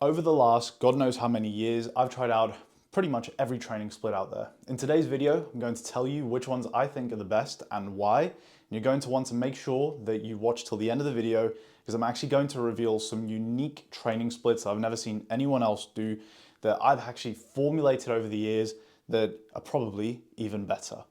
Over the last God knows how many years, I've tried out pretty much every training split out there. In today's video, I'm going to tell you which ones I think are the best and why. And you're going to want to make sure that you watch till the end of the video because I'm actually going to reveal some unique training splits I've never seen anyone else do that I've actually formulated over the years that are probably even better.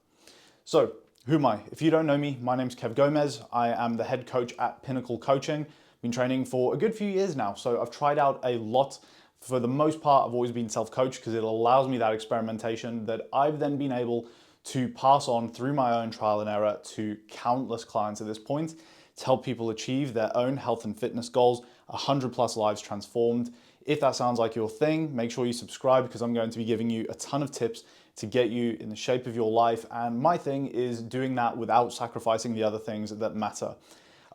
So, who am I? If you don't know me, my name's Kev Gomez. I am the head coach at Pinnacle Coaching. Been training for a good few years now, so I've tried out a lot. For the most part, I've always been self-coached because it allows me that experimentation that I've then been able to pass on through my own trial and error to countless clients at this point to help people achieve their own health and fitness goals, 100 plus lives transformed. If that sounds like your thing, make sure you subscribe because I'm going to be giving you a ton of tips to get you in the shape of your life. And my thing is doing that without sacrificing the other things that matter.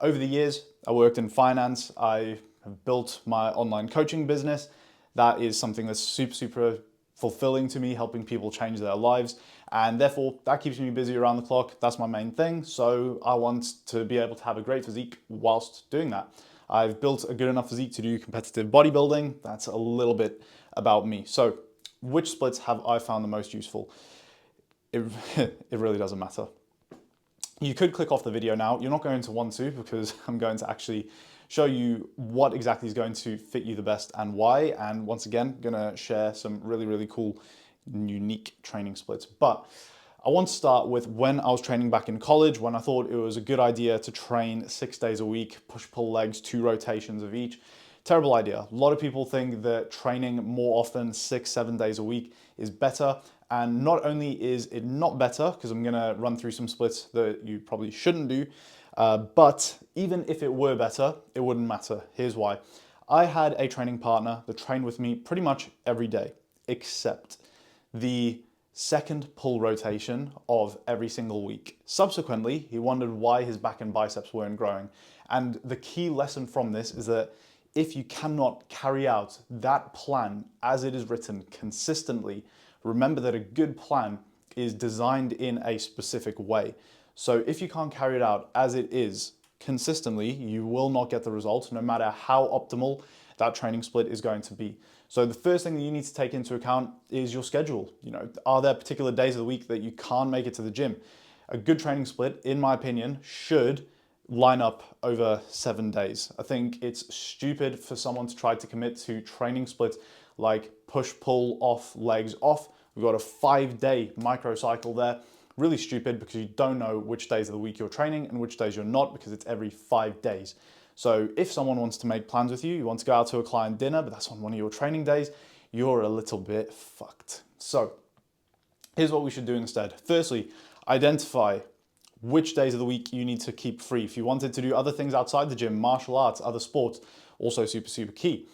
Over the years, I worked in finance. I have built my online coaching business. That is something that's super fulfilling to me, helping people change their lives. And therefore, that keeps me busy around the clock. That's my main thing. So I want to be able to have a great physique whilst doing that. I've built a good enough physique to do competitive bodybuilding. That's a little bit about me. So which splits have I found the most useful? It really doesn't matter. You could click off the video now. You're not going to want to because I'm going to actually show you what exactly is going to fit you the best and why. And once again, I'm going to share some really cool, unique training splits. But I want to start with when I was training back in college, when I thought it was a good idea to train 6 days a week, push-pull legs, 2 rotations of each. Terrible idea. A lot of people think that training more often, 6-7 days a week, is better. And not only is it not better, because I'm gonna run through some splits that you probably shouldn't do, but even if it were better, it wouldn't matter. Here's why. I had a training partner that trained with me pretty much every day, except the second pull rotation of every single week. Subsequently, he wondered why his back and biceps weren't growing. And the key lesson from this is that if you cannot carry out that plan as it is written consistently, remember that a good plan is designed in a specific way. So if you can't carry it out as it is consistently, you will not get the results no matter how optimal that training split is going to be. So the first thing that you need to take into account is your schedule. Are there particular days of the week that you can't make it to the gym? A good training split, in my opinion, should line up over 7 days. I think it's stupid for someone to try to commit to training splits like push, pull, off, legs, off. We've got a 5-day microcycle there. Really stupid because you don't know which days of the week you're training and which days you're not because it's every 5 days. So if someone wants to make plans with you, you want to go out to a client dinner, but that's on one of your training days, you're a little bit fucked. So here's what we should do instead. Firstly, identify which days of the week you need to keep free. If you wanted to do other things outside the gym, martial arts, other sports, also super key.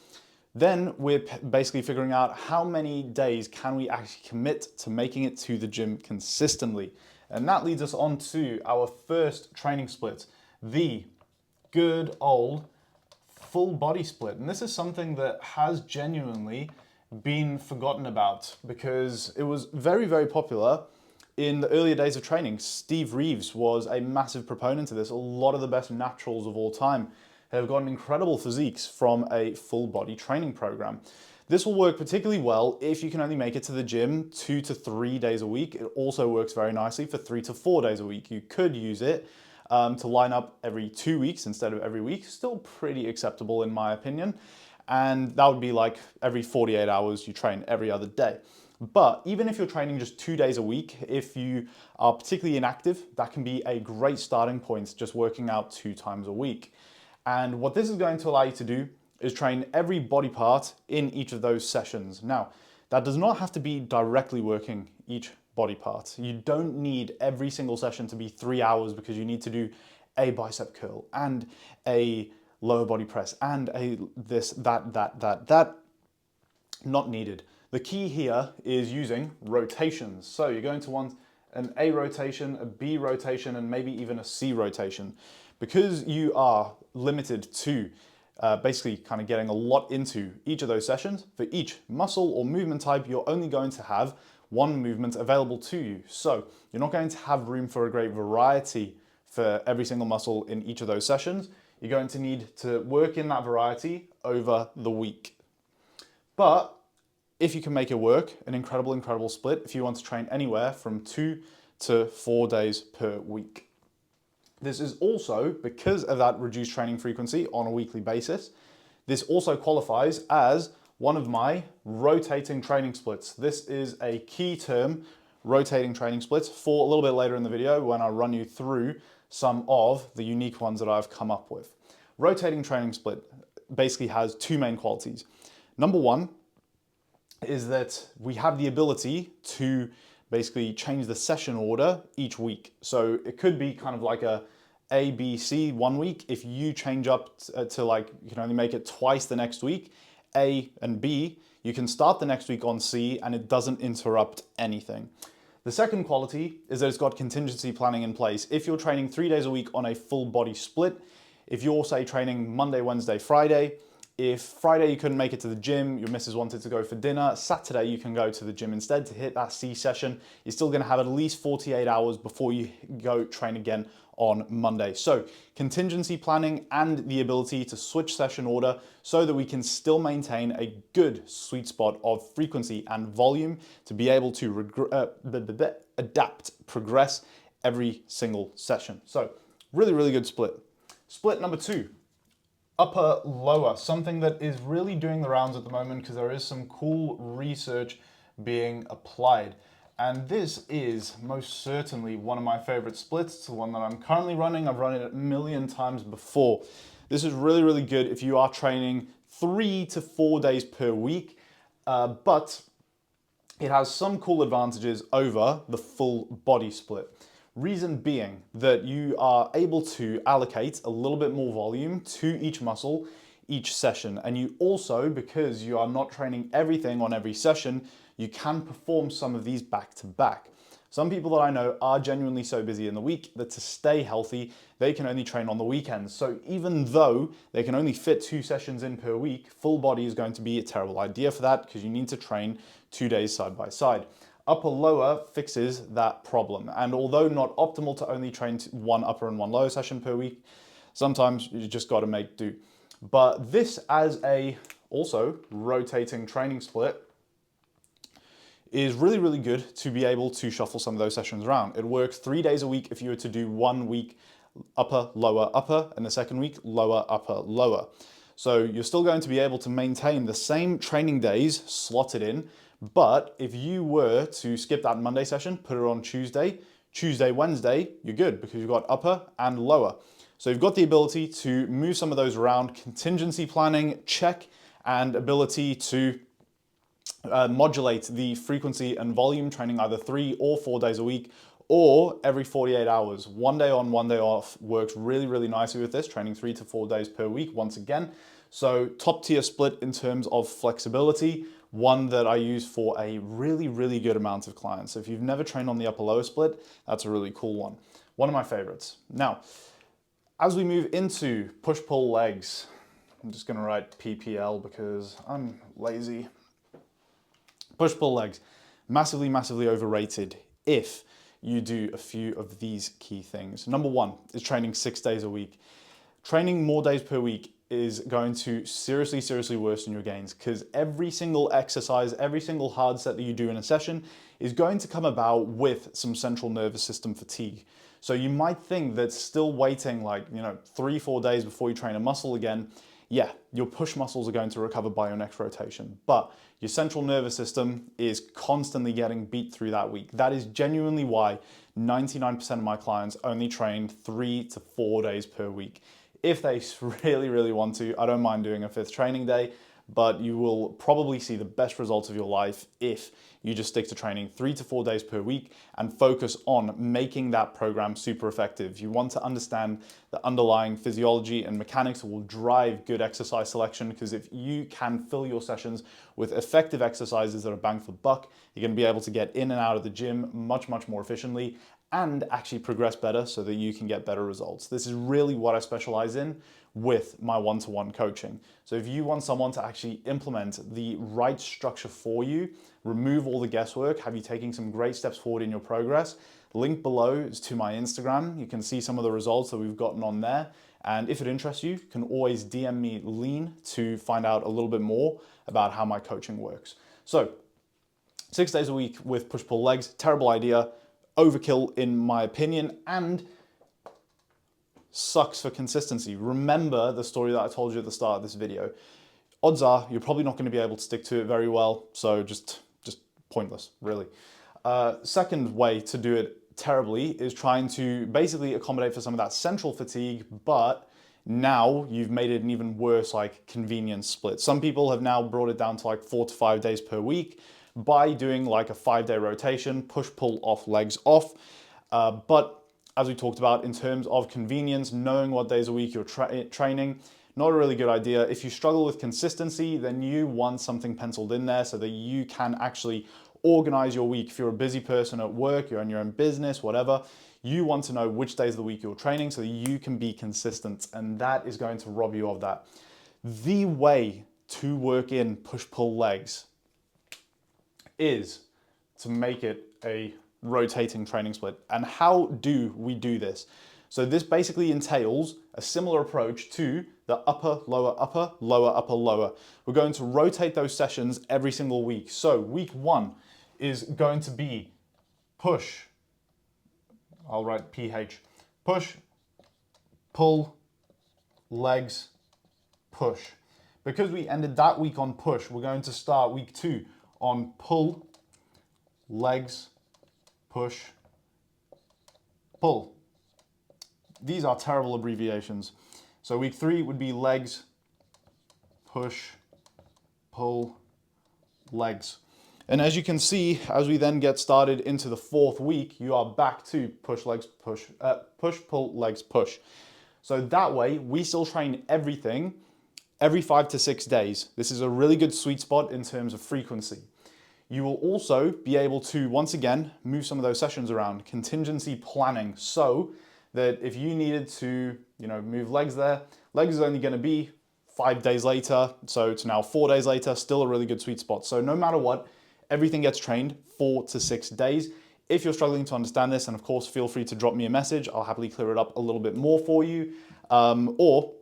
Then we're basically figuring out how many days can we actually commit to making it to the gym consistently. And that leads us on to our first training split, the good old full body split. And this is something that has genuinely been forgotten about because it was very popular in the earlier days of training. Steve Reeves was a massive proponent of this. A lot of the best naturals of all time have gotten incredible physiques from a full body training program. This will work particularly well if you can only make it to the gym 2 to 3 days a week. It also works very nicely for 3 to 4 days a week. You could use it to line up every 2 weeks instead of every week. Still pretty acceptable in my opinion. And that would be like every 48 hours you train every other day. But even if you're training just 2 days a week, if you are particularly inactive, that can be a great starting point, just working out 2 times a week. And what this is going to allow you to do is train every body part in each of those sessions. Now, that does not have to be directly working each body part. You don't need every single session to be 3 hours because you need to do a bicep curl and a lower body press and a this, that. Not needed. The key here is using rotations. So you're going to want an A rotation, a B rotation, and maybe even a C rotation. Because you are limited to basically kind of getting a lot into each of those sessions, for each muscle or movement type, you're only going to have one movement available to you. So you're not going to have room for a great variety for every single muscle in each of those sessions. You're going to need to work in that variety over the week. But if you can make it work, an incredible, incredible split if you want to train anywhere from 2 to 4 days per week. This is also, because of that reduced training frequency on a weekly basis, this also qualifies as one of my rotating training splits. This is a key term, rotating training splits, for a little bit later in the video when I run you through some of the unique ones that I've come up with. Rotating training split basically has two main qualities. Number one is that we have the ability to basically change the session order each week. So it could be kind of like A, B, C one week. If you change up to like, you can only make it twice the next week, A and B, you can start the next week on C and it doesn't interrupt anything. The second quality is that it's got contingency planning in place. If you're training 3 days a week on a full body split, if you're say training Monday, Wednesday, Friday, if Friday you couldn't make it to the gym, your missus wanted to go for dinner, Saturday you can go to the gym instead to hit that C session. You're still gonna have at least 48 hours before you go train again on Monday. So contingency planning and the ability to switch session order so that we can still maintain a good sweet spot of frequency and volume to be able to adapt, progress every single session. So really, really good split. Split number two. Upper lower, something that is really doing the rounds at the moment because there is some cool research being applied. And this is most certainly one of my favorite splits. It's the one that I'm currently running. I've run it a million times before. This is really, really good if you are training 3 to 4 days per week, but it has some cool advantages over the full body split. Reason being that you are able to allocate a little bit more volume to each muscle each session. And you also, because you are not training everything on every session, you can perform some of these back to back. Some people that I know are genuinely so busy in the week that to stay healthy, they can only train on the weekends. So even though they can only fit 2 sessions in per week, full body is going to be a terrible idea for that because you need to train 2 days side by side. Upper lower fixes that problem. And although not optimal to only train one upper and one lower session per week, sometimes you just got to make do. But this as a also rotating training split is really, really good to be able to shuffle some of those sessions around. It works 3 days a week if you were to do 1 week upper, lower, upper, and the second week lower, upper, lower. So you're still going to be able to maintain the same training days slotted in, but if you were to skip that Monday session, put it on Tuesday, Wednesday, you're good because you've got upper and lower. So you've got the ability to move some of those around, contingency planning, check, and ability to modulate the frequency and volume, training either 3 or 4 days a week or every 48 hours. 1 day on, 1 day off works really, really nicely with this, training 3 to 4 days per week once again. So top tier split in terms of flexibility, one that I use for a really, really good amount of clients. So if you've never trained on the upper lower split, that's a really cool one. One of my favorites. Now, as we move into push-pull legs, I'm just gonna write PPL because I'm lazy. Push-pull legs, massively, massively overrated if you do a few of these key things. Number one is training 6 days a week. Training more days per week is going to seriously, seriously worsen your gains because every single exercise, every single hard set that you do in a session is going to come about with some central nervous system fatigue. So you might think that still waiting like, 3-4 days before you train a muscle again, yeah, your push muscles are going to recover by your next rotation, but your central nervous system is constantly getting beat through that week. That is genuinely why 99% of my clients only train 3 to 4 days per week. If they really, really want to, I don't mind doing a 5th training day, but you will probably see the best results of your life if you just stick to training 3 to 4 days per week and focus on making that program super effective. You want to understand the underlying physiology and mechanics that will drive good exercise selection, because if you can fill your sessions with effective exercises that are bang for buck, you're going to be able to get in and out of the gym much, much more efficiently and actually progress better so that you can get better results. This is really what I specialize in with my one-to-one coaching. So if you want someone to actually implement the right structure for you, remove all the guesswork, have you taking some great steps forward in your progress, link below is to my Instagram. You can see some of the results that we've gotten on there. And if it interests you, you can always DM me Lean to find out a little bit more about how my coaching works. So 6 days a week with push-pull legs, terrible idea, overkill in my opinion, and sucks for consistency. Remember the story that I told you at the start of this video. Odds are you're probably not going to be able to stick to it very well, so just pointless, really. Second way to do it terribly is trying to basically accommodate for some of that central fatigue, but now you've made it an even worse like convenience split. Some people have now brought it down to like 4 to 5 days per week by doing like a 5-day rotation, push, pull, off, legs off. But as we talked about, in terms of convenience, knowing what days a week you're training, not a really good idea. If you struggle with consistency, then you want something penciled in there so that you can actually organize your week. If you're a busy person at work, you're in your own business, whatever, you want to know which days of the week you're training so that you can be consistent, and that is going to rob you of that. The way to work in push-pull legs is to make it a rotating training split. And how do we do this? So this basically entails a similar approach to the upper, lower, upper, lower, upper, lower. We're going to rotate those sessions every single week. So week 1 is going to be push, I'll write PH, push, pull, legs, push. Because we ended that week on push, we're going to start week 2 on pull, legs, push, pull. These are terrible abbreviations. So week 3 would be legs, push, pull, legs. And as you can see, as we then get started into the 4th week, you are back to push, legs, push, push, pull, legs, push. So that way, we still train everything every 5 to 6 days. This is a really good sweet spot in terms of frequency. You will also be able to, once again, move some of those sessions around. Contingency planning, so that if you needed to, move legs there, legs is only going to be 5 days later, so it's now 4 days later, still a really good sweet spot. So no matter what, everything gets trained 4 to 6 days. If you're struggling to understand this, and of course, feel free to drop me a message. I'll happily clear it up a little bit more for you. Or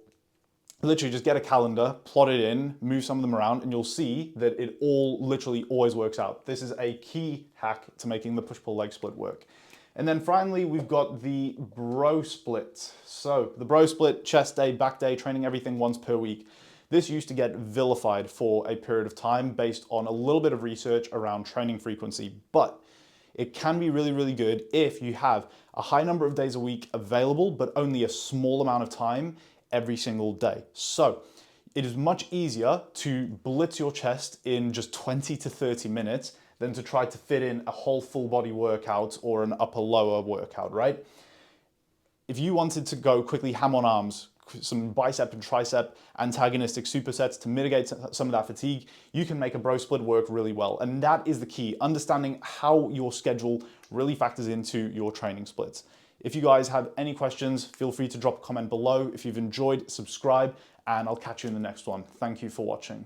literally just get a calendar, plot it in, move some of them around, and you'll see that it all literally always works out. This is a key hack to making the push-pull leg split work. And then finally, we've got the bro split. So the bro split, chest day, back day, training everything once per week. This used to get vilified for a period of time based on a little bit of research around training frequency, but it can be really, really good if you have a high number of days a week available, but only a small amount of time every single day. So it is much easier to blitz your chest in just 20 to 30 minutes than to try to fit in a whole full body workout or an upper lower workout, right? If you wanted to go quickly ham on arms, some bicep and tricep antagonistic supersets to mitigate some of that fatigue, you can make a bro split work really well. And that is the key, understanding how your schedule really factors into your training splits. If you guys have any questions, feel free to drop a comment below. If you've enjoyed, subscribe, and I'll catch you in the next one. Thank you for watching.